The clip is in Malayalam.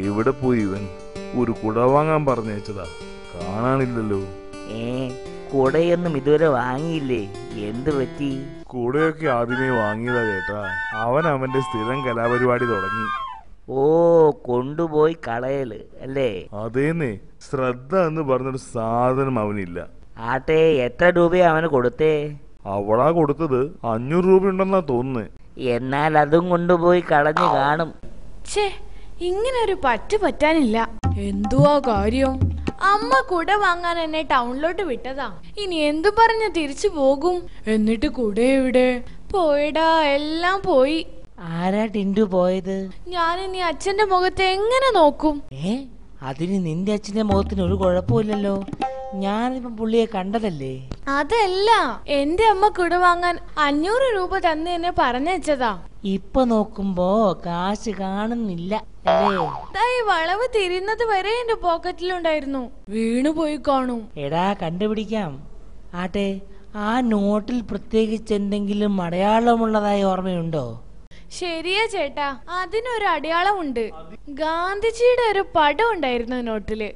എവിടെ പോയി ഇവൻ? ഒരു കുട വാങ്ങാൻ പറഞ്ഞയച്ചതാ, കാണാനില്ലല്ലോ. കുടയൊന്നും ഇതുവരെ വാങ്ങിയില്ലേ? എന്ത് പറ്റി? കുടയൊക്കെ ആദ്യമേ വാങ്ങിയതാ ചേട്ടാ. അവന്റെ സ്ഥിരം കലാപരിപാടി തുടങ്ങി. ഓ, കൊണ്ടുപോയി കളയല് അല്ലേ? അതേന്നേ, ശ്രദ്ധ എന്ന് പറഞ്ഞൊരു സാധനം അവനില്ല. ആട്ടെ, എത്ര രൂപയാ അവന് കൊടുത്തേ? അവളാ കൊടുത്തത്. 500 രൂപ ഉണ്ടെന്നാ തോന്നുന്നേ. എന്നാൽ അതും കൊണ്ടുപോയി കളഞ്ഞു കാണും. ഇങ്ങനെ ഒരു പറ്റാനില്ല. എന്തുവാ കാര്യം? അമ്മ കുട വാങ്ങാൻ എന്നെ ടൗണിലോട്ട് വിട്ടതാ. ഇനി എന്തു പറഞ്ഞ് തിരിച്ചു പോകും? എന്നിട്ട് കുട എവിടെ? പോയടാ, എല്ലാം പോയി. ആരാ ടിൻഡു പോയത്? ഞാൻ ഇനി അച്ഛന്റെ മുഖത്ത് എങ്ങനെ നോക്കും? അതിന് നിന്റെ അച്ഛന്റെ മുഖത്തിന് ഒരു കുഴപ്പമില്ലല്ലോ. ഞാനിപ്പം പുള്ളിയെ കണ്ടതല്ലേ. അതല്ല, എന്റെ അമ്മ കുട വാങ്ങാൻ 500 രൂപ തന്നെ എന്നെ പറഞ്ഞയച്ചതാ. ഇപ്പൊ നോക്കുമ്പോ കാശ് കാണുന്നില്ല അല്ലേ? വളവ് തിരിയുന്നത് വരെ എന്റെ പോക്കറ്റിലുണ്ടായിരുന്നു. വീണുപോയി കാണും. എടാ, കണ്ടുപിടിക്കാം. ആട്ടെ, ആ നോട്ടിൽ പ്രത്യേകിച്ച് എന്തെങ്കിലും അടയാളമുള്ളതായി ഓർമ്മയുണ്ടോ? ശരിയാ ചേട്ടാ, അതിനൊരു അടയാളമുണ്ട്. ഗാന്ധിജിയുടെ ഒരു പടം ഉണ്ടായിരുന്നു നോട്ടില്.